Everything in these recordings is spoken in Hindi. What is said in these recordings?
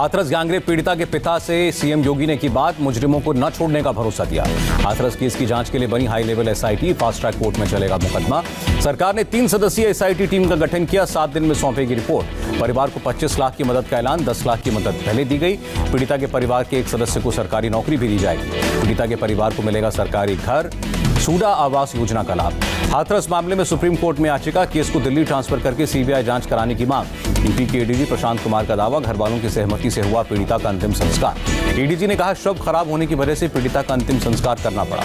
हाथरस गैंगरेप पीड़िता के पिता से सीएम योगी ने की बात, मुजरिमों को न छोड़ने का भरोसा दिया। हाथरस केस की जांच के लिए बनी high level SIT, fast track court में चलेगा मुकदमा। सरकार ने 3 सदस्यीय एसआईटी टीम का गठन किया, 7 दिन में सौंपेगी रिपोर्ट। परिवार को 25 लाख की मदद का ऐलान, 10 लाख की मदद पहले दी गई। पीड़िता के परिवार के एक सदस्य को सरकारी नौकरी भी दी जाएगी। पीड़िता के परिवार को मिलेगा सरकारी घर, सूडा आवास योजना का लाभ। हाथरस मामले में सुप्रीम कोर्ट में याचिका, केस को दिल्ली ट्रांसफर करके सीबीआई जांच कराने की मांग। यूपी के एडीजी प्रशांत कुमार का दावा, घर वालों की सहमति से हुआ पीड़िता का अंतिम संस्कार। एडीजी ने कहा, शव खराब होने की वजह से पीड़िता का अंतिम संस्कार करना पड़ा।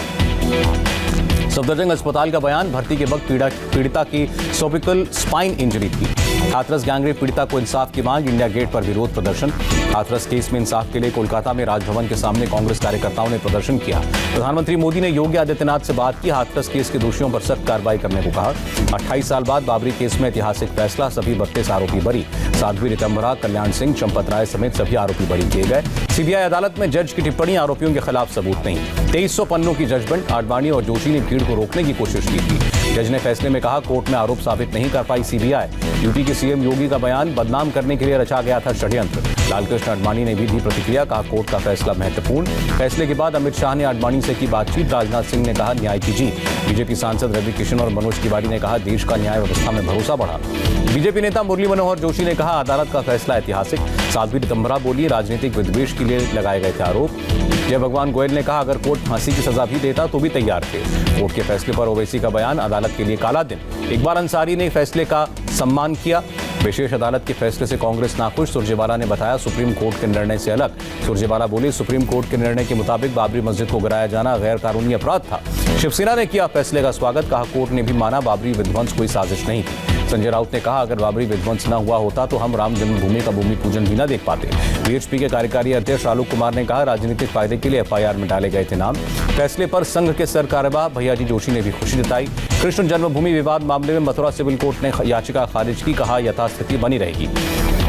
सफदरजंग अस्पताल का बयान, भर्ती के वक्त पीड़िता की सर्विकल स्पाइन इंजरी थी। हाथरस गैंगरेप पीड़िता को इंसाफ की मांग, इंडिया गेट पर विरोध प्रदर्शन। हाथरस केस में इंसाफ के लिए कोलकाता में राजभवन के सामने कांग्रेस कार्यकर्ताओं ने प्रदर्शन किया। प्रधानमंत्री मोदी ने योगी आदित्यनाथ से बात की, हाथरस केस के दोषियों पर सख्त कार्रवाई करने को कहा। 28 साल बाद बाबरी केस में ऐतिहासिक फैसला, सभी 32 आरोपी बरी। साध्वी रितंभरा, कल्याण सिंह, चंपत राय समेत सभी आरोपी बरी किए गए। सीबीआई अदालत में जज की टिप्पणी, आरोपियों के खिलाफ सबूत नहीं। 2300 पन्नों की जजमेंट, आडवाणी और जोशी ने भीड़ को रोकने की कोशिश की थी। जज ने फैसले में कहा, कोर्ट में आरोप साबित नहीं कर पाई सीबीआई। यूपी के सीएम योगी का बयान, बदनाम करने के लिए रचा गया था षड्यंत्र। लालकृष्ण आडवाणी ने भी दी प्रतिक्रिया, कहा कोर्ट का फैसला महत्वपूर्ण। फैसले के बाद अमित शाह ने आडवाणी से की बातचीत। राजनाथ सिंह ने कहा, न्याय की जीत। बीजेपी सांसद रवि किशन और मनोज तिवारी ने कहा, देश का न्याय व्यवस्था में भरोसा बढ़ा। बीजेपी नेता मुरली मनोहर जोशी ने कहा, अदालत का फैसला ऐतिहासिक। साध्वी रितंभरा बोली, राजनीतिक विद्वेष के लिए लगाए गए थे आरोप। जय भगवान गोयल ने कहा, अगर कोर्ट फांसी की सजा भी देता तो भी तैयार थे। कोर्ट के फैसले पर ओवैसी का बयान, अदालत के लिए काला दिन। इकबाल अंसारी ने फैसले का सम्मान किया। विशेष अदालत के फैसले से कांग्रेस नाखुश, सुरजेवाला ने बताया सुप्रीम कोर्ट के निर्णय से अलग। सुरजेवाला बोले, सुप्रीम कोर्ट के निर्णय के मुताबिक बाबरी मस्जिद को गिराया जाना गैर कानूनी अपराध था। शिवसेना ने किया फैसले का स्वागत, कहा कोर्ट ने भी माना बाबरी विध्वंस कोई साजिश नहीं थी। संजय राउत ने कहा, अगर बाबरी विध्वंस न हुआ होता तो हम राम जन्मभूमि का भूमि पूजन भी न देख पाते। बीएचपी के कार्यकारी अध्यक्ष आलोक कुमार ने कहा, राजनीतिक फायदे के लिए एफआईआर में डाले गए थे नाम। फैसले पर संघ के सरकार्यवाह भैयाजी जोशी ने भी खुशी जताई। कृष्ण जन्मभूमि विवाद मामले में मथुरा सिविल कोर्ट ने याचिका खारिज की, कहा यथास्थिति बनी रहेगी।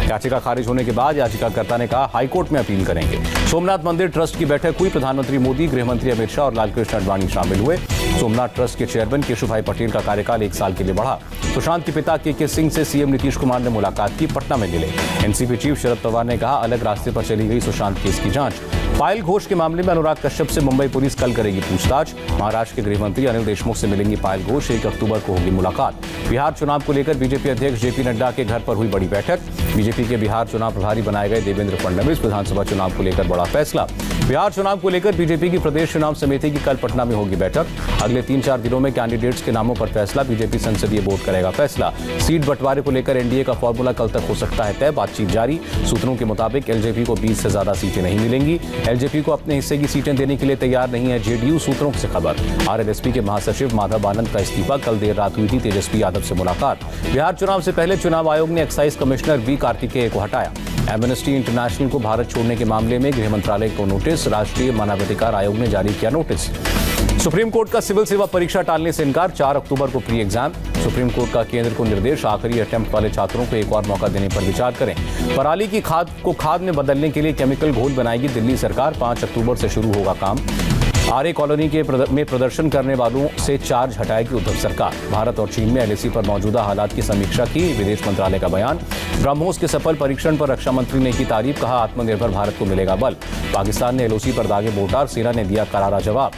याचिका खारिज होने के बाद याचिकाकर्ता ने कहा, हाईकोर्ट में अपील करेंगे। सोमनाथ मंदिर ट्रस्ट की बैठक हुई, प्रधानमंत्री मोदी, गृहमंत्री अमित शाह और लालकृष्ण आडवाणी शामिल हुए। सोमनाथ ट्रस्ट के चेयरमैन केशुभाई पटेल का कार्यकाल 1 साल के लिए बढ़ा। सुशांत के पिता के सिंह से सीएम नीतीश कुमार ने मुलाकात की, पटना में मिले। एनसीपी चीफ शरद पवार ने कहा, अलग रास्ते पर चली गई सुशांत केस की जांच। पायल घोष के मामले में अनुराग कश्यप से मुंबई पुलिस कल करेगी पूछताछ। महाराष्ट्र के गृहमंत्री अनिल देशमुख से मिलेंगी पायल घोष, 1 अक्टूबर को होगी मुलाकात। बिहार चुनाव को लेकर बीजेपी अध्यक्ष जेपी नड्डा के घर पर हुई बड़ी बैठक। बीजेपी के बिहार चुनाव प्रभारी बनाए गए देवेंद्र फडणवीस, विधानसभा चुनाव को लेकर बड़ा फैसला। बिहार चुनाव को लेकर बीजेपी की प्रदेश चुनाव समिति की कल पटना में होगी बैठक। अगले 3-4 दिनों में कैंडिडेट्स के नामों पर फैसला, बीजेपी संसदीय बोर्ड करेगा फैसला। सीट बंटवारे को लेकर एनडीए का फॉर्मूला कल तक हो सकता है तय, बातचीत जारी। सूत्रों के मुताबिक एलजेपी को 20 से ज्यादा सीटें नहीं मिलेंगी। एलजेपी को अपने हिस्से की सीटें देने के लिए तैयार नहीं है जेडीयू, सूत्रों से खबर। आरएलएसपी के महासचिव माधव आनंद का इस्तीफा, कल देर रात हुई थी तेजस्वी यादव से मुलाकात। बिहार चुनाव से पहले चुनाव आयोग ने एक्साइज कमिश्नर वी कार्तिकेय को हटाया। एमनेस्टी इंटरनेशनल को भारत छोड़ने के मामले में गृह मंत्रालय को नोटिस, राष्ट्रीय मानवाधिकार आयोग ने जारी किया नोटिस। सुप्रीम कोर्ट का सिविल सेवा परीक्षा टालने से इनकार, 4 अक्टूबर को प्री एग्जाम। सुप्रीम कोर्ट का केंद्र को निर्देश, आखिरी अटेम्प्ट वाले छात्रों को एक और मौका देने पर विचार करें। पराली की खाद को खाद में बदलने के लिए केमिकल घोल बनाएगी दिल्ली सरकार, 5 अक्टूबर से शुरू होगा काम। आर्य कॉलोनी में प्रदर्शन करने वालों से चार्ज हटाएगी उद्धव सरकार। भारत और चीन में एलएसी पर मौजूदा हालात की समीक्षा की, विदेश मंत्रालय का बयान। ब्रह्मोस के सफल परीक्षण पर रक्षा मंत्री ने की तारीफ, कहा आत्मनिर्भर भारत को मिलेगा बल। पाकिस्तान ने एलओसी पर दागे मोर्टार, सेना ने दिया करारा जवाब।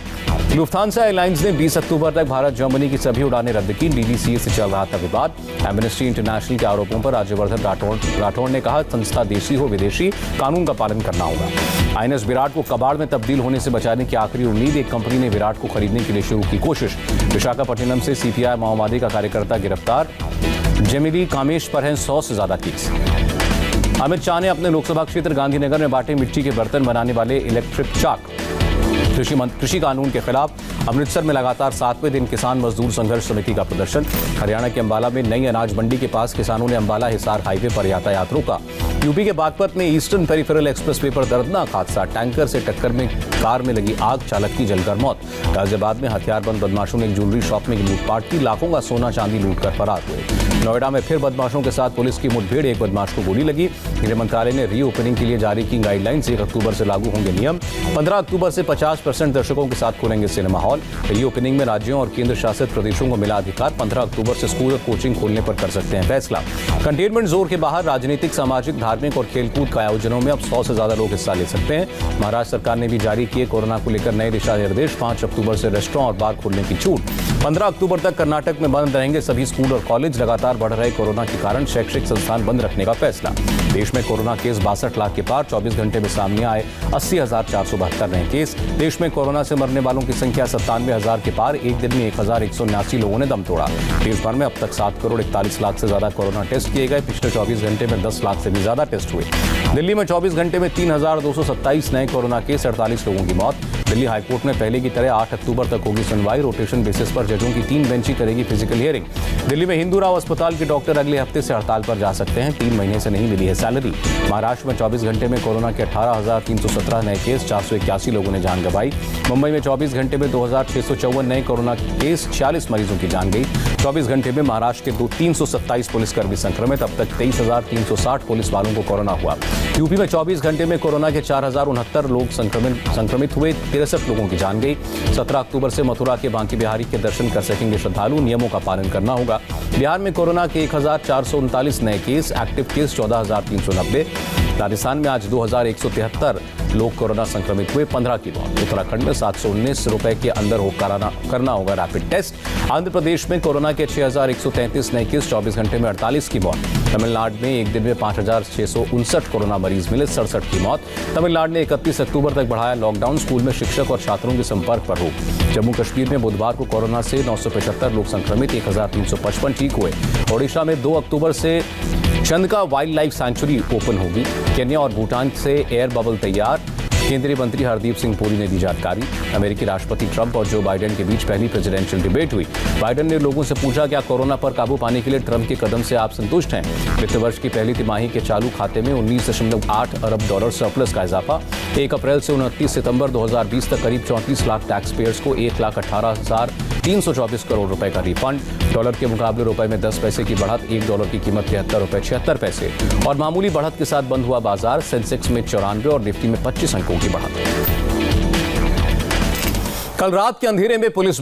लुफ्थांसा एयरलाइंस ने 20 अक्टूबर तक भारत जर्मनी की सभी उड़ानें रद्द की, डीजीसीए से चल रहा था विवाद। एमनेस्टी इंटरनेशनल के आरोपों पर राज्यवर्धन राठौड़ ने कहा, संस्था देशी हो विदेशी, कानून का पालन करना होगा। आईएनएस विराट को कबाड़ में तब्दील होने से बचाने की आखिरी उम्मीद, एक कंपनी ने विराट को खरीदने के लिए शुरू की कोशिश। विशाखापट्टनम से सीपीआई माओवादी का कार्यकर्ता गिरफ्तार। जेमिली कामेश पर हैं 100 से ज्यादा केस। अमित शाह ने अपने लोकसभा क्षेत्र गांधीनगर में बांटे मिट्टी के बर्तन बनाने वाले इलेक्ट्रिक चाक। कृषि कानून के खिलाफ अमृतसर में लगातार 7वें दिन किसान मजदूर संघर्ष समिति का प्रदर्शन। हरियाणा के अंबाला में नई अनाज मंडी के पास किसानों ने अंबाला हिसार हाईवे पर यातायात रोका। यूपी के बागपत में ईस्टर्न पेरिफेरल एक्सप्रेसवे पर दर्दनाक हादसा, टैंकर से टक्कर में कार में लगी आग, चालक की जलकर मौत। गाजियाबाद में हथियारबंद बदमाशों ने एक ज्वेलरी शॉप में लूटपाट की, लाखों का सोना चांदी लूटकर फरार हुए। नोएडा में फिर बदमाशों के साथ पुलिस की मुठभेड़, एक बदमाश को गोली लगी। गृह मंत्रालय ने रीओपनिंग के लिए जारी की गाइडलाइंस, 1 अक्टूबर से लागू होंगे नियम। 15 अक्टूबर से 50% दर्शकों के साथ खोलेंगे सिनेमा हॉल। रीओपनिंग में राज्यों और केंद्र शासित प्रदेशों को मिला अधिकार, 15 अक्टूबर से स्कूल और कोचिंग खोलने पर कर सकते हैं फैसला। कंटेनमेंट जोन के बाहर राजनीतिक, सामाजिक, धार्मिक और खेलकूद का आयोजनों में अब 100 से ज्यादा लोग हिस्सा ले सकते हैं। महाराष्ट्र सरकार ने भी जारी किए कोरोना को लेकर नए दिशा निर्देश। 5 अक्टूबर से रेस्टोरेंट और बार खोलने की छूट। 15 अक्टूबर तक कर्नाटक में बंद रहेंगे सभी स्कूल और कॉलेज। लगातार बढ़ रहे कोरोना के कारण शैक्षिक संस्थान बंद रखने का फैसला। देश में कोरोना केस 62 लाख के पार। 24 घंटे में सामने आए 80,472 नए केस। देश में कोरोना से मरने वालों की संख्या 97,000 के पार। एक दिन में 1,179 लोगों ने दम तोड़ा। देश भर में अब तक 7 करोड़ 41 लाख से ज्यादा कोरोना टेस्ट किए गए। पिछले 24 घंटे में 10 लाख से भी ज्यादा टेस्ट हुए। दिल्ली में 24 घंटे में 3,227 नए कोरोना केस, 48 लोगों की मौत। दिल्ली हाईकोर्ट में पहले की तरह 8 अक्टूबर तक होगी सुनवाई। रोटेशन बेसिस पर जजों की 3 बेंच ही करेगी फिजिकल हियरिंग। दिल्ली में हिंदू राव अस्पताल के डॉक्टर अगले हफ्ते से हड़ताल पर जा सकते हैं। 3 महीने से नहीं मिली है सैलरी। महाराष्ट्र में 24 घंटे में कोरोना के 18,317 नए केस, 481 लोगों ने जान गंवाई। मुंबई में 24 घंटे में 2,654 नए कोरोना केस, 46 मरीजों की जान गई। 24 घंटे में महाराष्ट्र के 327 पुलिसकर्मी संक्रमित। अब तक 23,360 पुलिस वालों को कोरोना हुआ। यूपी में 24 घंटे में कोरोना के 4,069 लोग संक्रमित हुए। 63 लोगों की जान गई। 17 अक्टूबर से मथुरा के बांकी बिहारी के दर्शन कर सकेंगे श्रद्धालु। नियमों का पालन करना होगा। बिहार में कोरोना के 1,439 नए केस, एक्टिव केस 14,390। राजस्थान में आज 2,173 लोग कोरोना संक्रमित हुए, 15 की मौत। उत्तराखंड में 719 रुपए के अंदर करना होगा रैपिड टेस्ट। आंध्र प्रदेश में कोरोना के 6,133 नए केस, 24 घंटे में 48 की मौत। तमिलनाडु में एक दिन में 5,659 कोरोना मरीज मिले, 67 की मौत। तमिलनाडु ने 31 अक्टूबर तक बढ़ाया लॉकडाउन। स्कूल में शिक्षक और छात्रों के संपर्क पर रोक। जम्मू कश्मीर में बुधवार को कोरोना से 975 लोग संक्रमित, 1,355 ठीक हुए। ओडिशा में 2 अक्टूबर से Chandaka wild life sanctuary open होगी। केन्या और भूटान से एयर बबल तैयार। केंद्रीय मंत्री हरदीप सिंह पुरी ने दी जानकारी। अमेरिकी राष्ट्रपति ट्रंप और जो बाइडेन के बीच पहली प्रेसिडेंशियल डिबेट हुई। बाइडेन ने लोगों से पूछा, क्या कोरोना पर काबू पाने के लिए ट्रंप के कदम से आप संतुष्ट हैं? वित्त वर्ष की पहली तिमाही के चालू खाते में 19.8 अरब डॉलर सरप्लस का इजाफा। 1 अप्रैल से 29 सितंबर 2020 तक करीब 34 लाख टैक्स पेयर्स को 1,18,324 करोड़ रुपए का रिफंड। डॉलर के मुकाबले रुपए में 10 पैसे की बढ़त। 1 डॉलर की कीमत 73 रुपए 76 पैसे। और मामूली बढ़त के साथ बंद हुआ बाजार। सेंसेक्स में 94 और निफ्टी में 25 अंकों की बढ़त। कल रात के अंधेरे में पुलिस